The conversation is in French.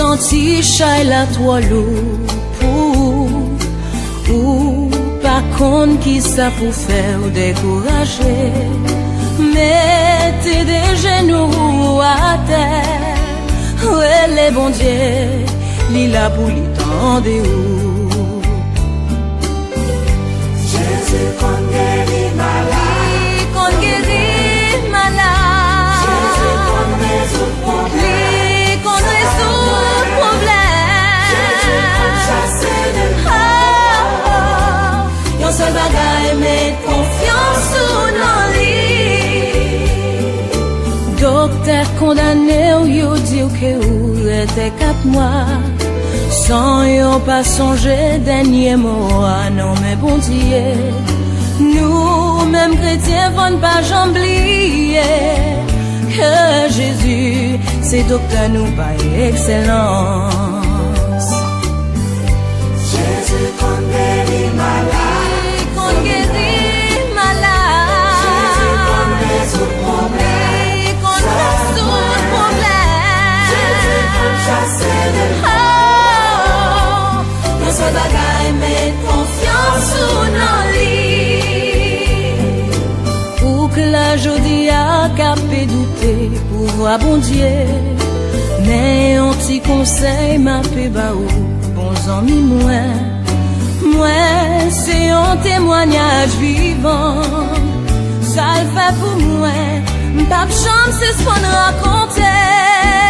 senti chay la toi loup ou pas con qui ça pour faire décourager. Mettez des genoux à terre, ouais les bons dieux, lila pour lui tendre où. Jésus qu'on guérit malade, qu'on guérit malade, Jésus qu'on résout problème, qu'on résout problème, Jésus qu'on chasse le mal. Yon seul bagay mettre confiance dans lui. Docteur condamné ou yo dit que ou était 4 mois sans yo pas songer dernier mot à non mais bon Dieu. Nous même chrétiens vont pas j'oublier que Jésus c'est docteur nous par excellence. Jésus qu'on guérit malade, qu'on guérit malade, Jésus qu'on résout problème, qu'on résout problème, Jésus qu'on chasse le mal. Yon seul bagay met confiance dans lui. Ou que la jodi a capé douter pour voir bon Dieu. Mais un petit conseil m'a fait ba ou bons amis moi c'est un témoignage vivant. Ça le fait pour moi. M'pap chance c'est ce qu'on racontait.